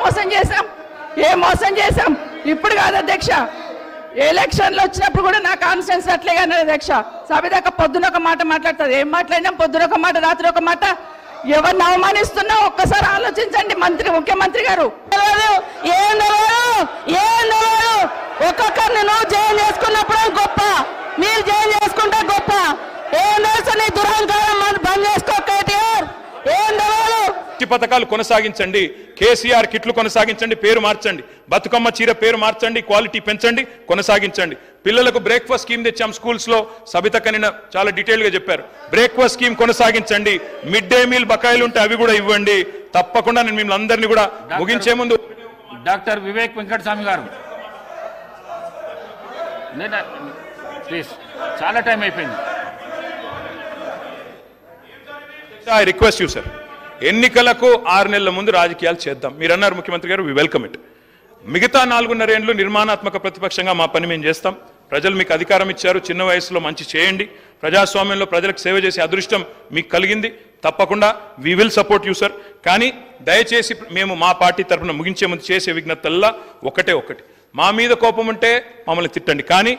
మోసం చేశాం ఇప్పుడు కాదు అధ్యక్ష, ఎలక్షన్లు వచ్చినప్పుడు కూడా నా కాన్ఫిడెన్స్ అట్లేగా అధ్యక్ష. సభదాకా పొద్దున ఒక మాట మాట్లాడుతుంది, ఏం మాట్లాడినాం పొద్దున ఒక మాట రాత్రి ఒక మాట. ఎవరిని అవమానిస్తున్నా ఒక్కసారి ఆలోచించండి ముఖ్యమంత్రి గారు. ఒక్కొక్కరిని నువ్వు జైలు చేసుకున్నప్పుడు గొప్ప, మీరు జైలు చేసుకుంటే గొప్ప. ఏం తెలుసు నీ దురహంకారం బంద్ చేసుకో కేటీఆర్. ఏం పథకాలు కొనసాగించండి, కేసీఆర్ కిట్లు కొనసాగించండి, పేరు మార్చండి, బతుకమ్మ చీర పేరు మార్చండి, క్వాలిటీ పెంచండి, కొనసాగించండి. పిల్లలకు బ్రేక్ఫాస్ట్ స్కీమ్ తెచ్చాం స్కూల్స్ లో, సబితక్క నిన్న చాలా డీటెయిల్ గా చెప్పారు. బ్రేక్ఫాస్ట్ స్కీమ్ కొనసాగించండి, మిడ్ డే మీల్ బకాయిలు ఉంటే అవి కూడా ఇవ్వండి. తప్పకుండా నేను మిమ్మల్ని అందరినీ కూడా ముగించే ముందు డాక్టర్ వివేక్ వెంకటస్వామి గారు ప్లీజ్, చాలా టైం అయిపోయింది. ఐ రిక్వెస్ట్ యూ సార్, ఎన్నికలకు 6 నెలల ముందు రాజకీయాలు చేద్దాం. మీరు అన్నారు ముఖ్యమంత్రి గారు, వి వెల్కమ్ ఇట్. మిగతా 4.5 ఏళ్లు నిర్మాణాత్మక ప్రతిపక్షంగా మా పని మేము చేస్తాం. ప్రజలు మీకు అధికారం ఇచ్చారు, చిన్న వయసులో మంచి చేయండి. ప్రజాస్వామ్యంలో ప్రజలకు సేవ చేసే అదృష్టం మీకు కలిగింది. తప్పకుండా we will support you sir. కానీ దయచేసి మేము మా పార్టీ తరఫున ముగించే ముందు చేసే విజ్ఞప్తల్లా ఒకటి, మా మీద కోపం ఉంటే మమ్మల్ని తిట్టండి, కానీ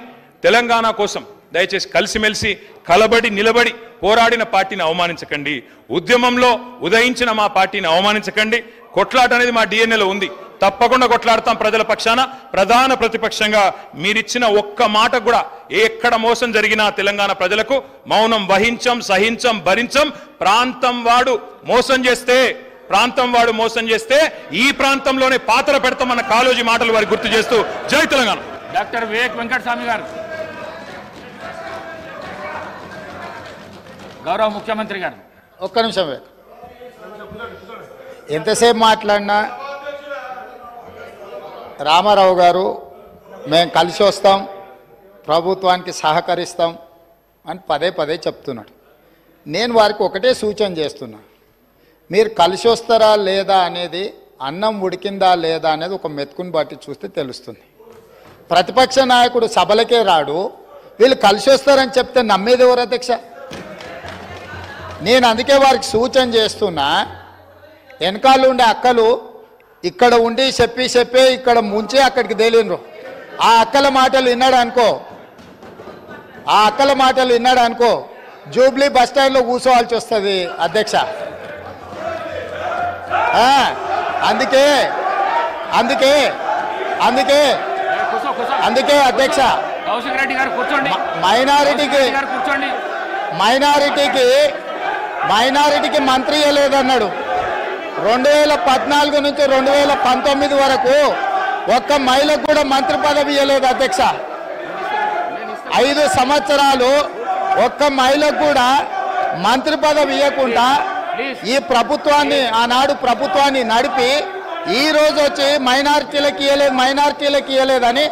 తెలంగాణ కోసం దయచేసి కలిసిమెలిసి కలబడి నిలబడి పోరాడిన పార్టీని అవమానించకండి. ఉద్యమంలో ఉదయించిన మా పార్టీని అవమానించకండి. కొట్లాట అనేది మా డిఎన్ఏలో ఉంది, తప్పకుండా కొట్లాడతాం ప్రజల పక్షాన. ప్రధాన ప్రతిపక్షంగా మీరిచ్చిన ఒక్క మాట కూడా ఎక్కడ మోసం జరిగినా తెలంగాణ ప్రజలకు మౌనం వహించం, సహించం, భరించం. ప్రాంతం వాడు మోసం చేస్తే ఈ ప్రాంతంలోనే పాత్ర పెడతామన్న కాళోజీ మాటలు వారికి గుర్తు చేస్తూ జై తెలంగాణ. డాక్టర్ వివేక్ వెంకటస్వామి గారు. గౌరవ ముఖ్యమంత్రి గారు ఒక్క నిమిషం. ఎంతసేపు మాట్లాడినా రామారావు గారు మేము కలిసి వస్తాం, ప్రభుత్వానికి సహకరిస్తాం అని పదే చెప్తున్నాడు. నేను వారికి ఒకటే సూచన చేస్తున్నా, మీరు కలిసి వస్తారా లేదా అనేది, అన్నం ఉడికిందా లేదా అనేది ఒక మెతుకుని బట్టి చూస్తే తెలుస్తుంది. ప్రతిపక్ష నాయకుడు సభలకే రాడు, వీళ్ళు కలిసి వస్తారని చెప్తే నమ్మేది ఎవరు అధ్యక్ష? నేను అందుకే వారికి సూచన చేస్తున్నా, వెనకాల ఉండే అక్కలు ఇక్కడ ఉండి చెప్పే ఇక్కడ ముంచి అక్కడికి తేలినరు. ఆ అక్కల మాటలు విన్నాడు అనుకో జూబ్లీ బస్ స్టాండ్లో కూర్చోవాల్సి వస్తుంది అధ్యక్ష. అందుకే అధ్యక్ష, మైనారిటీకి మంత్రి ఇవ్వలేదన్నాడు. 2014 నుంచి 2019 వరకు ఒక్క మహిళకు కూడా మంత్రి పదవి ఇవ్వలేదు అధ్యక్ష. 5 సంవత్సరాలు ఒక్క మహిళకు కూడా మంత్రి పదవి ఇవ్వకుండా ఈ ప్రభుత్వాన్ని, ఆనాడు ప్రభుత్వాన్ని నడిపి ఈ రోజు వచ్చి మైనారిటీలకు ఇవ్వలేదని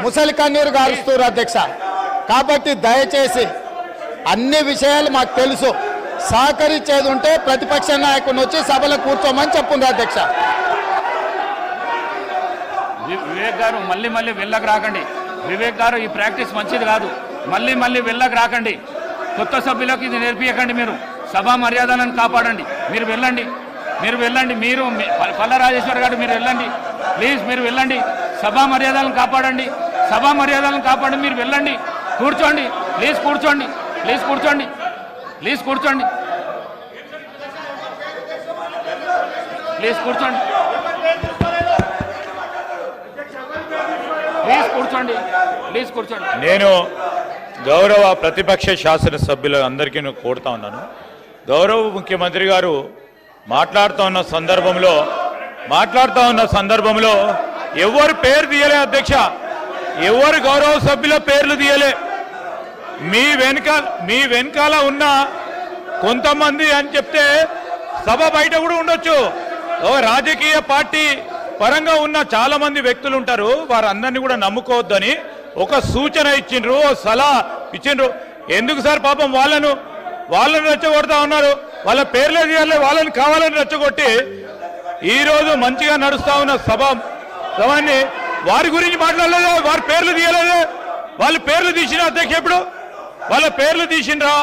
ముసలి కన్నీరు గారుస్తారు అధ్యక్ష. కాబట్టి దయచేసి అన్ని విషయాలు మాకు తెలుసు, సహకరించేది ఉంటే ప్రతిపక్ష నాయకుని వచ్చి సభలో కూర్చోమని చెప్పుంది అధ్యక్ష. వివేక్ గారు మళ్ళీ వెళ్ళకు రాకండి. వివేక్ గారు, ఈ ప్రాక్టీస్ మంచిది కాదు. మళ్ళీ వెళ్ళకు రాకండి. కొత్త సభ్యులకు ఇది నేర్పించకండి. మీరు సభా మర్యాదలను కాపాడండి. మీరు వెళ్ళండి. మీరు పల్ల రాజేశ్వర్ గారు మీరు వెళ్ళండి ప్లీజ్. మీరు వెళ్ళండి, సభా మర్యాదలను కాపాడండి. మీరు వెళ్ళండి, కూర్చోండి ప్లీజ్. కూర్చోండి. నేను గౌరవ ప్రతిపక్ష శాసనసభ్యుల అందరికీ కోరుతా ఉన్నాను, గౌరవ ముఖ్యమంత్రి గారు మాట్లాడుతూ ఉన్న సందర్భంలో ఎవరు పేరు తీయలే అధ్యక్ష, ఎవరు గౌరవ సభ్యుల పేర్లు తీయలే. మీ వెనకాల ఉన్న కొంతమంది అని చెప్తే సభ బయట కూడా ఉండొచ్చు. రాజకీయ పార్టీ పరంగా ఉన్న చాలా మంది వ్యక్తులు ఉంటారు, వారందరినీ కూడా నమ్ముకోవద్దని ఒక సూచన ఇచ్చిండ్రు, సలహా ఇచ్చిండ్రు. ఎందుకు సార్ పాపం వాళ్ళని రెచ్చగొడతా ఉన్నారు. వాళ్ళ పేర్లే తీయాలి, వాళ్ళని కావాలని రెచ్చగొట్టి ఈరోజు మంచిగా నడుస్తా ఉన్న సభని వారి గురించి మాట్లాడలేదు, వారి పేర్లు తీయలేదు. వాళ్ళ పేర్లు తీసిన అధ్యక్ష, ఎప్పుడు వాళ్ళ పేర్లు తీసిండ్రా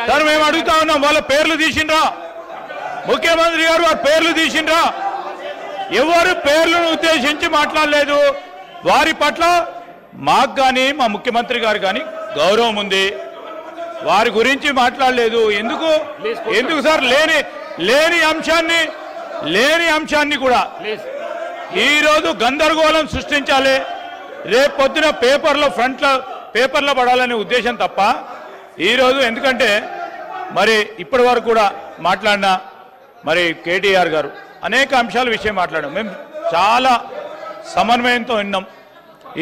సార్? మేము అడుగుతా ఉన్నాం, వాళ్ళ పేర్లు తీసిండ్రా? ముఖ్యమంత్రి గారు వారి పేర్లు తీసిండ్రా? ఎవరు పేర్లను ఉద్దేశించి మాట్లాడలేదు. వారి పట్ల మాకు కానీ మా ముఖ్యమంత్రి గారు కానీ గౌరవం ఉంది. వారి గురించి మాట్లాడలేదు. ఎందుకు సార్ లేని అంశాన్ని కూడా ఈరోజు గందరగోళం సృష్టించాలి, రేపు పొద్దున పేపర్లో పడాలనే ఉద్దేశం తప్ప ఈరోజు ఎందుకంటే మరి ఇప్పటి వరకు కూడా మాట్లాడిన మరి కేటీఆర్ గారు అనేక అంశాల విషయం మాట్లాడాం. మేము చాలా సమన్వయంతో విన్నాం.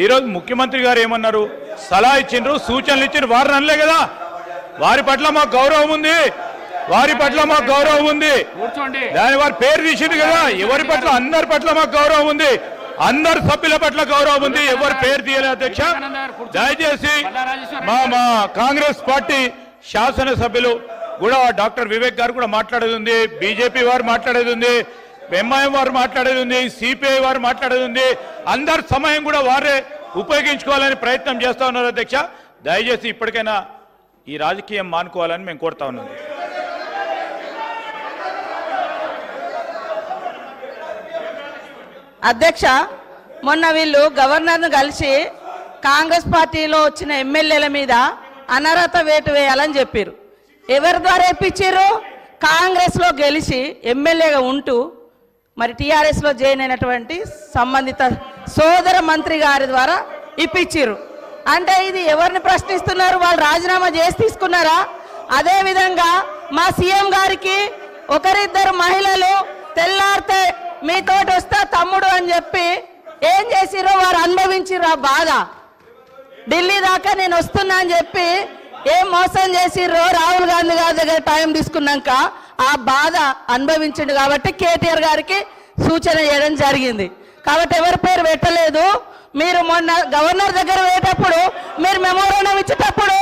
ఈరోజు ముఖ్యమంత్రి గారు ఏమన్నారు, సలహా ఇచ్చిండ్రు, సూచనలు ఇచ్చిండ్రు, వారిని అనలే కదా. వారి పట్ల మాకు గౌరవం ఉంది, దాని వారి పేరు తీసింది కదా. ఎవరి పట్ల, అందరి పట్ల మాకు గౌరవం ఉంది, అందరు సభ్యుల పట్ల గౌరవం ఉంది. ఎవరు పేరు తీయలే అధ్యక్ష. దయచేసి మా కాంగ్రెస్ పార్టీ శాసనసభ్యులు కూడా డాక్టర్ వివేక్ గారు కూడా మాట్లాడేది ఉంది, బీజేపీ వారు మాట్లాడేది ఉంది, ఎంఐఎం వారు మాట్లాడేది ఉంది, సిపిఐ వారు మాట్లాడేది ఉంది. అందరి సమయం కూడా వారే ఉపయోగించుకోవాలని ప్రయత్నం చేస్తా ఉన్నారు అధ్యక్ష. దయచేసి ఇప్పటికైనా ఈ రాజకీయం మానుకోవాలని మేము కోరుతా ఉన్నాం. అధ్యక్ష, మొన్న వీళ్ళు గవర్నర్ను కలిసి కాంగ్రెస్ పార్టీలో వచ్చిన ఎమ్మెల్యేల మీద అనర్హత వేటు వేయాలని చెప్పారు. ఎవరి ద్వారా ఇప్పించారు? కాంగ్రెస్లో గెలిచి ఎమ్మెల్యేగా ఉంటూ మరి టీఆర్ఎస్లో జాయిన్ అయినటువంటి సంబంధిత సోదర మంత్రి గారి ద్వారా ఇప్పించారు. అంటే ఇది ఎవరిని ప్రశ్నిస్తున్నారు? వాళ్ళు రాజీనామా చేసి తీసుకున్నారా? అదేవిధంగా మా సీఎం గారికి ఒకరిద్దరు మహిళలు తెల్లారితే మీతోటి వస్తా తమ్ముడు అని చెప్పి ఏం చేసిరో వారు అనుభవించిర్రు. ఆ బాధ ఢిల్లీ దాకా నేను వస్తున్నా అని చెప్పి ఏం మోసం చేసిర్రో రాహుల్ గాంధీ గారి దగ్గర టైం తీసుకున్నాక ఆ బాధ అనుభవించిండు. కాబట్టి కేటీఆర్ గారికి సూచన చేయడం జరిగింది. కాబట్టి ఎవరి పేరు పెట్టలేదు. మీరు మొన్న గవర్నర్ దగ్గర పోయేటప్పుడు మీరు మెమోరాండం ఇచ్చేటప్పుడు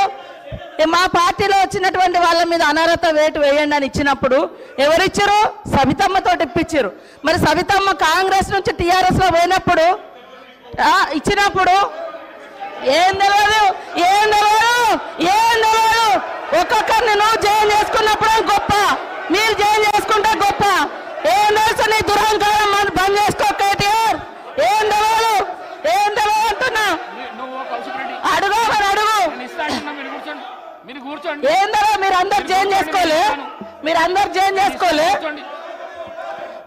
మా పార్టీలో వచ్చినటువంటి వాళ్ళ మీద అనర్హత వేటు వేయండి అని ఇచ్చినప్పుడు ఎవరిచ్చారు? సవితమ్మతోటి ఇప్పించారు. మరి సవితమ్మ కాంగ్రెస్ నుంచి టీఆర్ఎస్లో పోయినప్పుడు ఇచ్చినప్పుడు ఏం తెలియదు. ఒక్కొక్కరిని నువ్వు జాయిన్ చేసుకున్నప్పుడు గొప్ప, మీరు జాయిన్ చేసుకుంటే గొప్ప. ఏం తెలుసు నీ దురహంకారం బంద్ చేసుకో కేటీఆర్. ఏం తెలియదు అంటున్నా. అడుగు ఏందో మీరు అందరు జాయిన్ చేసుకోలే,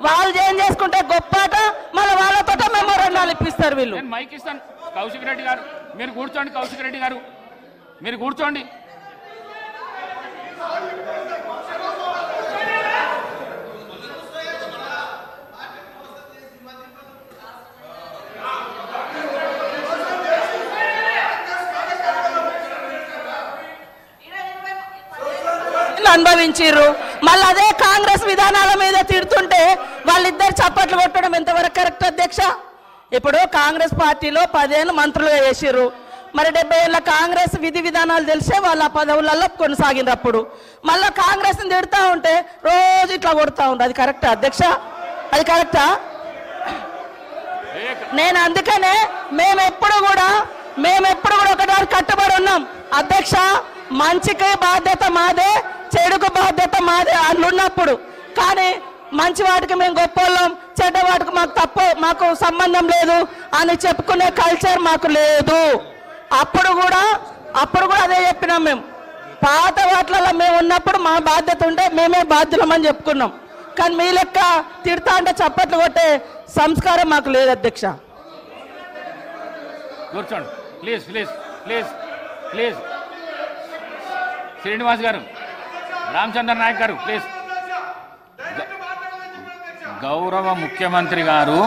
వాళ్ళు జాయిన్ చేసుకుంటే గొప్పట. మళ్ళీ వాళ్ళతో మెమోరాండాలు ఇప్పిస్తారు వీళ్ళు. మైక్ ఇస్తాను. కౌశిక్ రెడ్డి గారు మీరు కూర్చోండి. కౌశిక్ రెడ్డి గారు మీరు కూర్చోండి. అనుభవించారు. మళ్ళీ అదే కాంగ్రెస్ విధానాల మీద తిడుతుంటే వాళ్ళిద్దరు చప్పట్లు కొట్టడం ఎంతవరకు కరెక్ట్ అధ్యక్ష? ఇప్పుడు కాంగ్రెస్ పార్టీలో 10 ఏళ్ళు మంత్రులుగా చేసిర్రు. మరి 70 ఏళ్ళ కాంగ్రెస్ విధి విధానాలు తెలిసే వాళ్ళ పదవులలో కొనసాగినప్పుడు మళ్ళీ కాంగ్రెస్ ని తిడుతూ ఉంటే రోజు ఇట్లా కొడుతూ ఉంటారు. అది కరెక్టా అధ్యక్ష? అది కరెక్టా? నేను అందుకనే మేమెప్పుడు కూడా ఒకటి కట్టుబడి ఉన్నాం అధ్యక్ష. మంచికి బాధ్యత మాదే, చెడుకు బాధ్యత మాదే అట్లున్నప్పుడు. కానీ మంచి వాటికి మేము గొప్పవాళ్ళం, చెడ్డ వాటికి మాకు సంబంధం లేదు అని చెప్పుకునే కల్చర్ మాకు లేదు. అప్పుడు కూడా అదే చెప్పినాం. మేము పాత వాటిలలో మేము ఉన్నప్పుడు మా బాధ్యత ఉంటే మేమే బాధ్యులమని చెప్పుకున్నాం. కానీ మీ లెక్క తిడతా అంటే చప్పట్లు కొట్టే సంస్కారం మాకు లేదు అధ్యక్ష. కూర్చోండి ప్లీజ్. శ్రీనివాస్ గారు, రామచంద్ర నాయక్ గారు ప్లీజ్. గౌరవ ముఖ్యమంత్రి గారు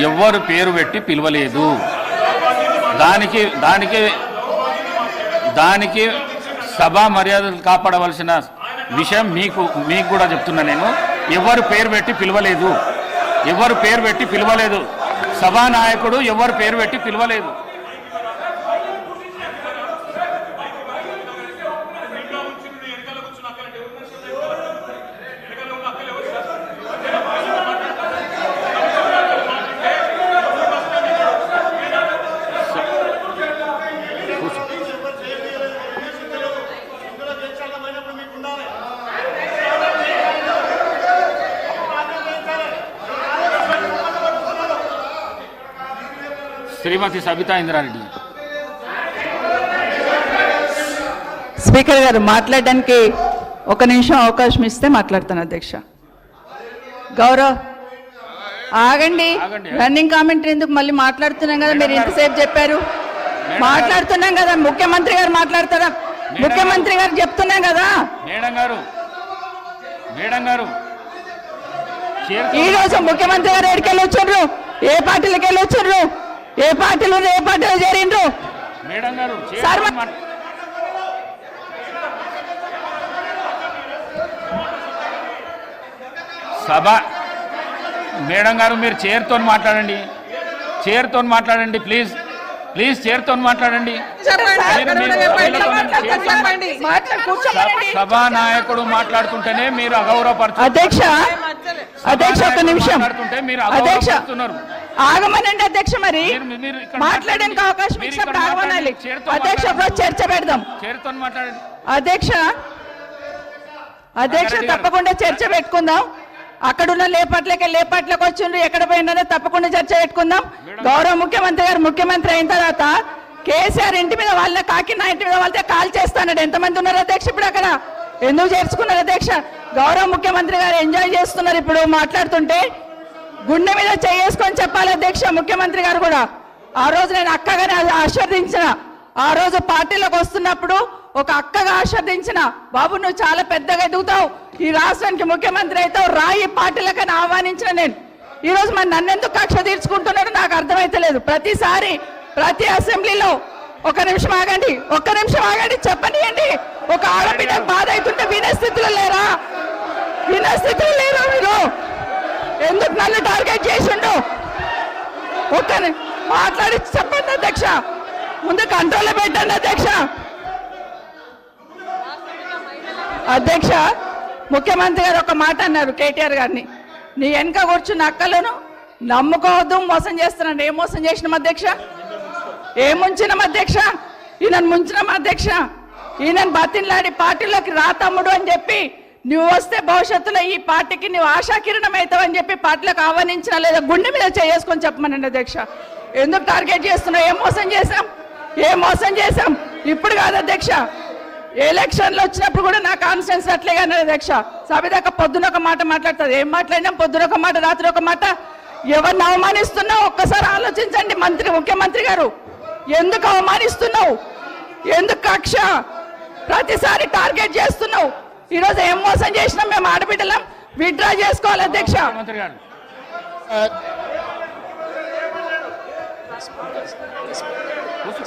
ఎవ్వరు పేరు పెట్టి పిలవలేదు. దానికి సభా మర్యాదలు కాపాడవలసిన విషయం మీకు కూడా చెప్తున్నా. నేను ఎవరు పేరు పెట్టి పిలవలేదు. సభానాయకుడు ఎవరు పేరు పెట్టి పిలవలేదు. శ్రీమతి సబితా ఇంద్రారెడ్డి. స్పీకర్ గారు మాట్లాడడానికి ఒక నిమిషం అవకాశం ఇస్తే మాట్లాడతాను అధ్యక్ష. గౌరవ్ ఆగండి, రన్నింగ్ కామెంటరీ ఎందుకు? మళ్ళీ మాట్లాడుతున్నాం కదా, మీరు ఇంతసేపు చెప్పారు. మాట్లాడుతున్నాం కదా, ముఖ్యమంత్రి గారు మాట్లాడతారా? ముఖ్యమంత్రి గారు చెప్తున్నాం కదా. మేడం గారు ఈ రోజు ముఖ్యమంత్రి గారు ఎక్కడికి వెళ్ళి వచ్చిండ్రు? ఏ పార్టీలకు వెళ్ళి వచ్చిండ్రు? ఏ పార్టీలో చేరిండ్రు? మేడం గారు సార్ సభ మేడం గారు మీరు చైర్తో మాట్లాడండి, ప్లీజ్ చైర్తో మాట్లాడండి. సభా నాయకుడు మాట్లాడుతుంటేనే మీరు అగౌరవపరుస్తున్నారు. అధ్యక్ష ఒక నిమిషం, మీరు అగౌరవపరుస్తున్నారు. ఆగమనండి అధ్యక్ష. మరి మాట్లాడడానికి అవకాశం ఇచ్చినప్పుడు ఆగమనాలి అధ్యక్ష. చర్చ పెడదాం. చైర్తో మాట్లాడండి అధ్యక్ష. తప్పకుండా చర్చ పెట్టుకుందాం. అక్కడున్న లేపాట్లకు వచ్చిండ్రు, ఎక్కడ పోయినారో తప్పకుండా చర్చ పెట్టుకుందాం. గౌరవ ముఖ్యమంత్రి గారు ముఖ్యమంత్రి అయిన తర్వాత కేసీఆర్ ఇంటి మీద వాళ్ళ కాకినా ఇంటి మీద వాళ్ళతో కాల్ చేస్తాడు. ఎంతమంది ఉన్నారు అధ్యక్ష? ఇప్పుడు అక్కడ ఎందుకు చేర్చుకున్నారు అధ్యక్ష? గౌరవ ముఖ్యమంత్రి గారు ఎంజాయ్ చేస్తున్నారు. ఇప్పుడు మాట్లాడుతుంటే గుండె మీద చేసుకొని చెప్పాలి అధ్యక్ష. ముఖ్యమంత్రి గారు కూడా ఆ రోజు నేను అక్కగానే ఆశీర్వదించిన, ఆ రోజు పార్టీలోకి వస్తున్నప్పుడు ఒక అక్కగా ఆశీర్వదించిన, బాబు నువ్వు చాలా పెద్దగా ఎదుగుతావు, ఈ రాష్ట్రానికి ముఖ్యమంత్రి అవుతావు, రాయి పార్టీలకని ఆహ్వానించిన నేను. ఈ రోజు మరి నన్నెందుకు కక్ష తీర్చుకుంటున్నాడు నాకు అర్థమైతలేదు. ప్రతిసారి ప్రతి అసెంబ్లీలో ఒక్క నిమిషం ఆగండి చెప్పనియండి. ఒక ఆడబిడ్డకు బాధ అవుతుంటే వినే స్థితిలో లేరా మీరు? ఎందుకు నన్ను టార్గెట్ చేసిండు? మాట్లాడి చెప్పండి అధ్యక్ష. ముందు కంట్రోల్లో పెట్టండి అధ్యక్ష. ముఖ్యమంత్రి గారు ఒక మాట అన్నారు కేటీఆర్ గారిని, నీ వెనక కూర్చున్న అక్కలను నమ్ముకోవద్దు, మోసం చేస్తున్నాడు. ఏం మోసం చేసినాం అధ్యక్ష? ఏం ముంచినాం అధ్యక్ష? ఈయనను ముంచినాం అధ్యక్ష. ఈయనను బతిన్లాడి పార్టీలోకి రా తమ్ముడు అని చెప్పి, నువ్వు వస్తే భవిష్యత్తులో ఈ పార్టీకి నువ్వు ఆశాకిరణం అవుతావు అని చెప్పి పార్టీలకు ఆహ్వానించిన లేదా గుండె మీద చేసుకొని చెప్పమనండి అధ్యక్ష. ఎందుకు టార్గెట్ చేస్తున్నావు? ఏం మోసం చేశాం? ఇప్పుడు కాదు అధ్యక్ష, ఎలక్షన్లు వచ్చినప్పుడు కూడా నా కాన్ఫిడెన్స్ అట్లేగా అధ్యక్ష. సభదాకా పొద్దున ఒక మాట మాట్లాడుతుంది. ఏం మాట్లాడినాం? పొద్దున ఒక మాట, రాత్రి ఒక మాట. ఎవరిని అవమానిస్తున్నావు ఒక్కసారి ఆలోచించండి ముఖ్యమంత్రి గారు. ఎందుకు అవమానిస్తున్నావు? ఎందుకు కక్ష? ప్రతిసారి టార్గెట్ చేస్తున్నావు. ఈరోజు ఏం మోసం చేసినాం? మేము ఆడబిడ్డలం విత్డ్రా చేసుకోవాలి అధ్యక్ష.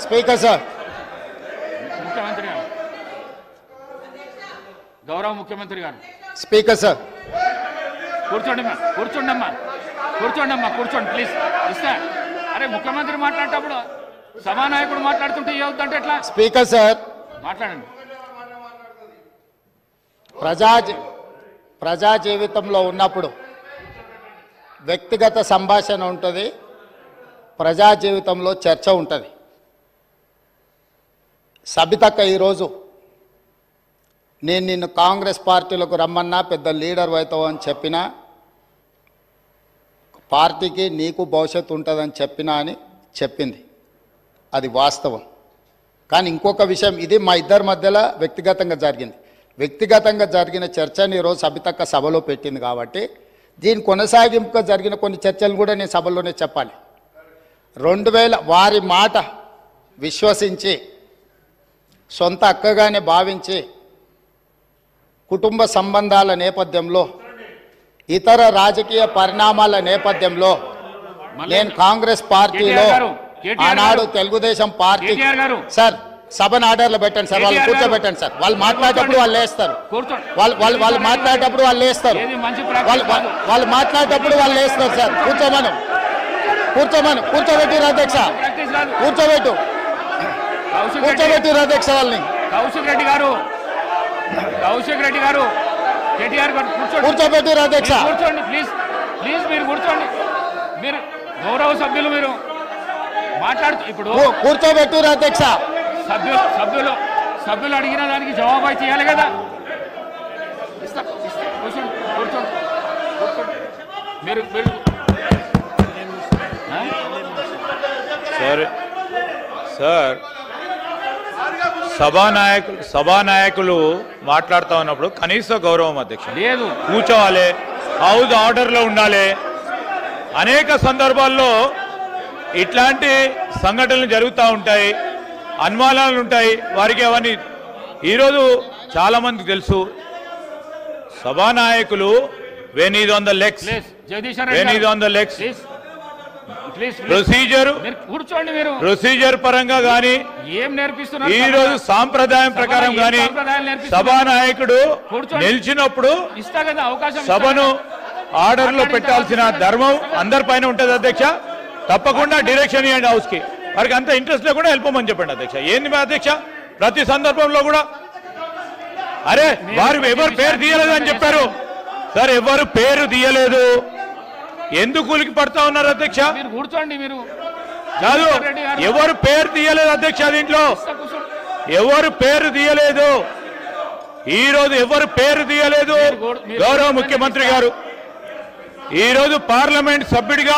స్పీకర్ సార్, ముఖ్యమంత్రి గారు, గౌరవ ముఖ్యమంత్రి గారు. స్పీకర్ సార్, కూర్చోండి ప్లీజ్. ఇస్తా. అరే ముఖ్యమంత్రి మాట్లాడేటప్పుడు సభానాయకుడు మాట్లాడుతుంటే ఏవుతుంటే ఎట్లా? స్పీకర్ సార్ మాట్లాడండి. ప్రజా జీవితంలో ఉన్నప్పుడు వ్యక్తిగత సంభాషణ ఉంటుంది, ప్రజా జీవితంలో చర్చ ఉంటుంది. సబితక్క ఈరోజు నేను నిన్ను కాంగ్రెస్ పార్టీలోకి రమ్మన్నా పెద్ద లీడర్ అవుతావు అని చెప్పినా, పార్టీకి నీకు భవిష్యత్తు ఉంటుందని చెప్పినా అని చెప్పింది. అది వాస్తవం. కానీ ఇంకొక విషయం, ఇది మా ఇద్దరి మధ్యలో వ్యక్తిగతంగా జరిగిన చర్చని ఈరోజు సబితక్క సభలో పెట్టింది కాబట్టి దీని కొనసాగింపుగా జరిగిన కొన్ని చర్చలు కూడా నేను సభలోనే చెప్పాలి. 2000 వారి మాట విశ్వసించి సొంత అక్కగానే భావించి కుటుంబ సంబంధాల నేపథ్యంలో ఇతర రాజకీయ పరిణామాల నేపథ్యంలో నేను కాంగ్రెస్ పార్టీలో ఆనాడు తెలుగుదేశం పార్టీ సార్ సభను ఆర్డర్లో పెట్టండి సార్, వాళ్ళు కూర్చోబెట్టండి సార్. వాళ్ళు మాట్లాడేటప్పుడు వాళ్ళు లేస్తారు, వాళ్ళు మాట్లాడేటప్పుడు వాళ్ళు లేస్తారు, వాళ్ళు మాట్లాడేటప్పుడు వాళ్ళు లేస్తారు సార్. కూర్చోబెట్టిరు అధ్యక్ష, కూర్చోబెట్టిరు అధ్యక్ష వాళ్ళని. కౌశిక్ రెడ్డి గారు కేటీఆర్ గారు కూర్చోబెట్టిరు అధ్యక్ష. కూర్చోండి ప్లీజ్ మీరు కూర్చోండి. మీరు గౌరవ సభ్యులు మీరు మాట్లాడుతూ ఇప్పుడు కూర్చోబెట్టిరు అధ్యక్ష. సభ్యులు అడిగిన దానికి జవాబు అయితే ఇవ్వాలి కదా. కూర్చోండి మీరు సార్ సభానాయకులు మాట్లాడుతూ ఉన్నప్పుడు కనీస గౌరవం అధ్యక్ష లేదు. కూర్చోవాలి, హౌస్ ఆర్డర్లో ఉండాలి. అనేక సందర్భాల్లో ఇట్లాంటి సంఘటనలు జరుగుతూ ఉంటాయి, అనుమానాలు ఉంటాయి వారికి. అవన్నీ ఈరోజు చాలా మందికి తెలుసు. సభానాయకులు when is on the legs, when is on the legs, procedure పరంగా గానీ ఈ రోజు సాంప్రదాయం ప్రకారం గానీ సభానాయకుడు నిలిచినప్పుడు సభను ఆర్డర్ లో పెట్టాల్సిన ధర్మం అందరిపైన ఉంటుంది అధ్యక్ష. తప్పకుండా డైరెక్షన్ ఇవ్వండి హౌస్ కి. వారికి అంత ఇంట్రెస్ట్ లేకుండా వెళ్ళిపోమని చెప్పండి అధ్యక్ష. ఏంది మా అధ్యక్ష ప్రతి సందర్భంలో కూడా అరే వారు ఎవరు పేరు తీయలేదు అని చెప్పారు సార్. ఎవరు పేరు తీయలేదు, ఎందుకు ఉలికి పడతా ఉన్నారు అధ్యక్ష? కూర్చోండి మీరు. కాదు, ఎవరు పేరు తీయలేదు అధ్యక్ష. దీంట్లో ఎవరు పేరు తీయలేదు, ఈ రోజు ఎవరు పేరు తీయలేదు. గౌరవ ముఖ్యమంత్రి గారు ఈ రోజు పార్లమెంట్ సభ్యుడిగా,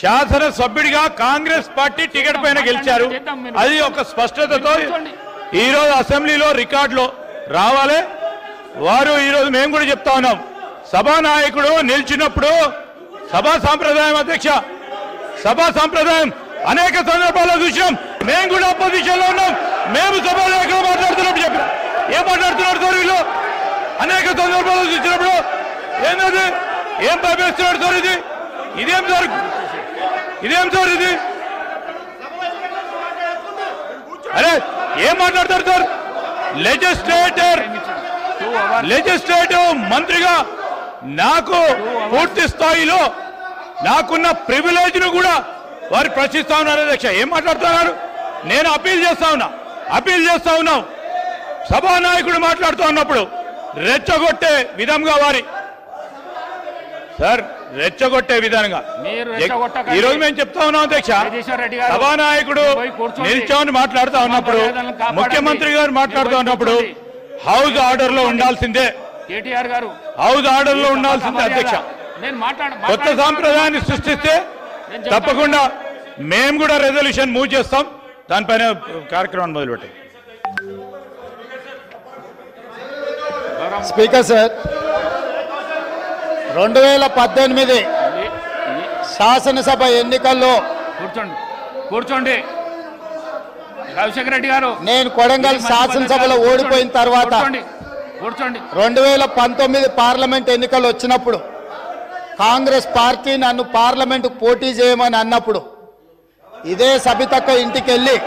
శాసన సభ్యుడిగా కాంగ్రెస్ పార్టీ టికెట్ పైన గెలిచారు. అది ఒక స్పష్టతతో ఈ రోజు అసెంబ్లీలో రికార్డులో రావాలి. వారు ఈ రోజు మేము కూడా చెప్తా ఉన్నాం, సభానాయకుడు నిలిచినప్పుడు సభా సాంప్రదాయం అధ్యక్ష, సభా సాంప్రదాయం అనేక సందర్భాల్లో చూసాం. మేము కూడా అపోజిషన్ లో ఉన్నాం, మేము సభానాయకులు మాట్లాడుతున్నప్పుడు చెప్పాం. ఏం మాట్లాడుతున్నారు సార్ వీళ్ళు? అనేక సందర్భాల్లో చూసినప్పుడు ఏంటది, ఏం భయపేస్తున్నాడు సార్? ఇదేం సార్, ఇదేం సార్ ఇది? అరే ఏం మాట్లాడతారు సార్? లెజిస్లేటివ్ మంత్రిగా నాకు పూర్తి స్థాయిలో నాకున్న ప్రివిలేజ్ ను కూడా వారు ప్రశ్నిస్తా ఉన్నారు అధ్యక్ష. ఏం మాట్లాడుతున్నారు? నేను అప్పీల్ చేస్తా ఉన్నాం. సభానాయకుడు మాట్లాడుతూ ఉన్నప్పుడు రెచ్చగొట్టే విధంగా వారి సార్ రెచ్చగొట్టే విధంగా ఈ రోజు మేము చెప్తా ఉన్నాం అధ్యక్ష. సభానాయకుడు నిల్చొని మాట్లాడుతూ ఉన్నప్పుడు, ముఖ్యమంత్రి గారు మాట్లాడుతూ ఉన్నప్పుడు హౌస్ ఆర్డర్ లో ఉండాల్సిందే, కేటీఆర్ గారు హౌస్ ఆర్డర్ లో ఉండాల్సిందే అధ్యక్ష. కొత్త సాంప్రదాయాన్ని సృష్టిస్తే తప్పకుండా మేము కూడా రెజల్యూషన్ మూవ్ చేస్తాం. దానిపైన కార్యక్రమాన్ని మొదలుపెట్టాం. స్పీకర్ సార్, 2018 శాసనసభ ఎన్నికల్లో కూర్చోండి రాజశేఖర రెడ్డి గారు, నేను కొడంగల్ శాసనసభలో ఓడిపోయిన తర్వాత 2019 పార్లమెంట్ ఎన్నికలు వచ్చినప్పుడు కాంగ్రెస్ పార్టీ నన్ను పార్లమెంట్ పోటీ చేయమని అన్నప్పుడు ఇదే సబితక్క ఇంటికి వెళ్ళి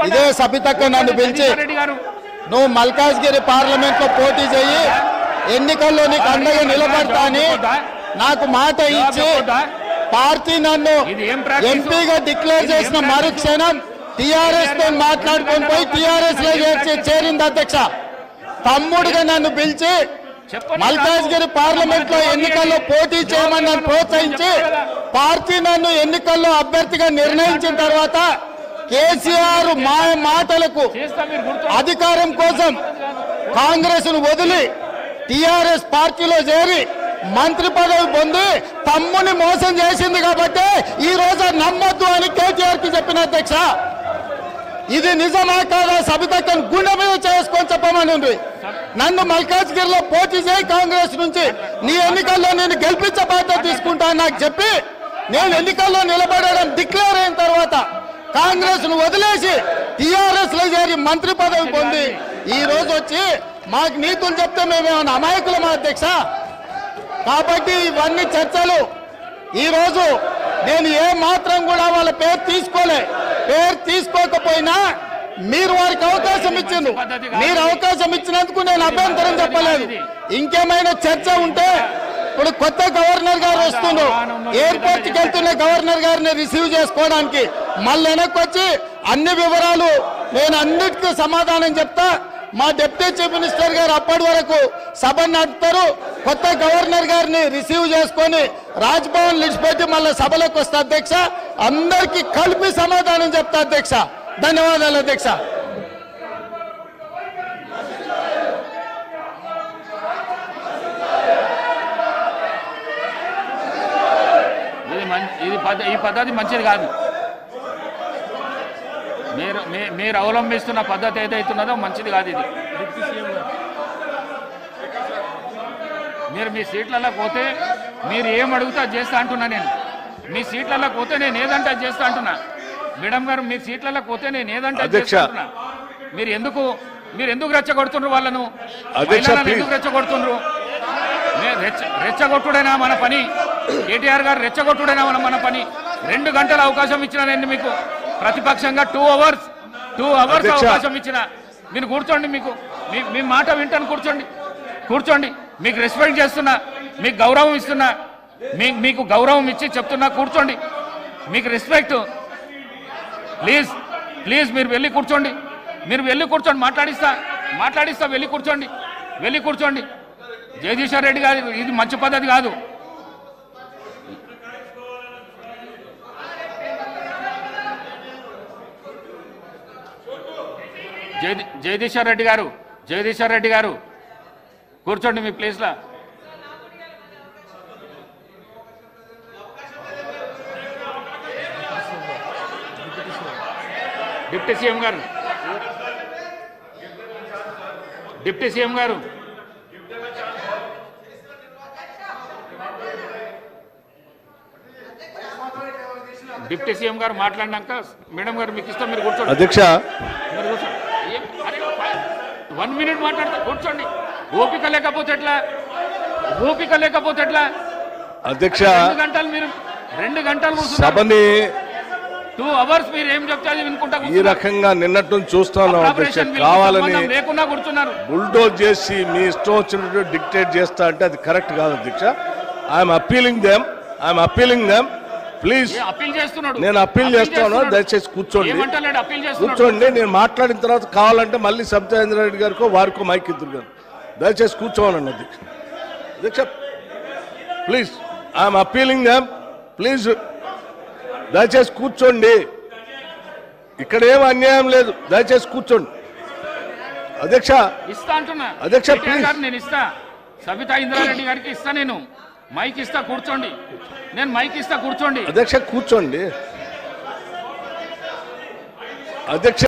ఇదే సబితక్క నన్ను పిలిచి నువ్వు మల్కాజ్గిరి పార్లమెంట్ లో పోటీ చేయి, ఎన్నికల్లో నీకు అండగా నిలబడతా అని నాకు మాట ఇచ్చి పార్టీ నన్ను ఎంపీగా డిక్లేర్ చేసిన మరుక్షణం టిఆర్ఎస్ తో మాట్లాడుకొని పోయి టిఆర్ఎస్ లో చేరింది అధ్యక్ష. తమ్ముడుగా నన్ను పిలిచి మల్కాజ్గిరి పార్లమెంట్ లో ఎన్నికల్లో పోటీ చేయమని నన్ను ప్రోత్సహించి పార్టీ నన్ను ఎన్నికల్లో అభ్యర్థిగా నిర్ణయించిన తర్వాత కేసీఆర్ మాటలకు అధికారం కోసం కాంగ్రెస్ ను వదిలి టిఆర్ఎస్ పార్టీలో చేరి మంత్రి పదవి పొంది తమ్ముని మోసం చేసింది కాబట్టి ఈ రోజు నమ్మొద్దు అని కేటీఆర్ కి చెప్పిన అధ్యక్ష. ఇది నిజమా కాదా సబితక్కను గుండె మీద చేసుకొని చెప్పమని నన్ను మల్కాజ్గిరిలో పోటీ చేయి కాంగ్రెస్ నుంచి, నీ ఎన్నికల్లో నేను గెలిపించే బాధ్యత తీసుకుంటా నాకు చెప్పి నేను ఎన్నికల్లో నిలబడడం డిక్లేర్ అయిన తర్వాత కాంగ్రెస్ ను వదిలేసి టిఆర్ఎస్ లో చేరి మంత్రి పదవి పొంది ఈ రోజు వచ్చి మాకు నీతులు చెప్తే మేమేమన్నా అమాయకులమా అధ్యక్ష? కాబట్టి ఇవన్నీ చర్చలు. ఈ రోజు నేను ఏ మాత్రం కూడా వాళ్ళ పేరు తీసుకోకపోయినా మీరు వారికి అవకాశం ఇచ్చిండ్రు. మీరు అవకాశం ఇచ్చినందుకు నేను అభ్యంతరం చెప్పలేదు. ఇంకేమైనా చర్చ ఉంటే ఇప్పుడు కొత్త గవర్నర్ గారు వస్తున్నారు, ఎయిర్పోర్ట్ కి వెళ్తున్న గవర్నర్ గారిని రిసీవ్ చేసుకోవడానికి మళ్ళీ వెనక్కి వచ్చి అన్ని వివరాలు నేను అన్నిటికీ సమాధానం చెప్తా. మా డిప్యూటీ చీఫ్ మినిస్టర్ గారు అప్పటి వరకు సభ నడుపుతారు. కొత్త గవర్నర్ గారిని రిసీవ్ చేసుకొని రాజ్భవన్ విడిచిపెట్టి మళ్ళీ సభలోకి వస్తా అధ్యక్ష. అందరికీ కలిపి సమాధానం చెప్తా అధ్యక్ష. ధన్యవాదాలు అధ్యక్ష. ఈ పద్ధతి మంచిది కాదు. మీరు అవలంబిస్తున్న పద్ధతి ఏదైతున్నదో మంచిది కాదు ఇది. మీరు మీ సీట్లలో పోతే మీరు ఏం అడుగుతా చేస్తా అంటున్నా నేను. మీ సీట్లలో పోతే నేను ఏదంటే చేస్తా అంటున్నా. మేడం గారు మీ సీట్లలో పోతే నేను ఏదంటే చేస్తా అంటున్నా. మీరు ఎందుకు రెచ్చగొడుతున్నారు వాళ్ళను? ఎందుకు రెచ్చగొడుతున్నారు? రెచ్చగొట్టుడైనా మన పని. కేటీఆర్ గారు రెచ్చగొట్టుడైనా మన పని. 2 గంటల అవకాశం ఇచ్చిన నేను మీకు ప్రతిపక్షంగా 2 అవర్స్ అవకాశం ఇచ్చిన. మీరు కూర్చోండి. మీ మాట వింటాను. కూర్చోండి. మీకు రెస్పెక్ట్ చేస్తున్నా, మీకు గౌరవం ఇస్తున్నా, మీకు గౌరవం ఇచ్చి చెప్తున్నా. కూర్చోండి. మీకు రెస్పెక్ట్. ప్లీజ్ మీరు వెళ్ళి కూర్చోండి. మాట్లాడిస్తా. వెళ్ళి కూర్చోండి. జగదీశ్వర్ రెడ్డి గారు ఇది మంచి పద్ధతి కాదు. జగదీశ్వర్ రెడ్డి గారు కూర్చోండి మీ ప్లేస్లో. డిప్యూటీ సీఎం గారు డిప్యూటీ సీఎం గారు మాట్లాడినాక మేడం గారు మీకు ఇస్తాం. మీరు కూర్చోండి. అధ్యక్ష 1 మినిట్ మాట్లాడతా. కూర్చోండి. ఓపిక లేకపోతే ఎట్లా? అధ్యక్ష 2 గంటలు మీరు 2 గంటలు సభని 2 అవర్స్ మీరు ఏం చెప్తే వినుకుంటా ఈ రకంగా నిన్నట్టు చూస్తాను అధ్యక్ష. కావాలని లేకున్నా కూర్చున్నారు. బుల్డోజ్ చేసి మీ ఇష్టం వచ్చినట్టు డిక్టేట్ చేస్తా అంటే అది కరెక్ట్ కాదు అధ్యక్ష. I'm appealing them. ప్లీజ్ నేను అప్పీల్ చేస్తాను. దయచేసి కూర్చోండి. నేను మాట్లాడిన తర్వాత కావాలంటే మళ్ళీ సబితాయింద్ర రెడ్డి గారికో వారికో మైక్ ఇద్దరు గారు దయచేసి కూర్చోవాలండి అధ్యక్ష. Please I'm appealing them. Please దయచేసి కూర్చోండి. ఇక్కడ ఏం అన్యాయం లేదు. దయచేసి కూర్చోండి అధ్యక్ష. అధ్యక్ష ప్లీజ్. నేను ఇస్తా. సబితా ఇంద్రారెడ్డి గారికి ఇస్తా. నేను మైక్ ఇస్తా. కూర్చోండి. అధ్యక్ష కూర్చోండి అధ్యక్ష.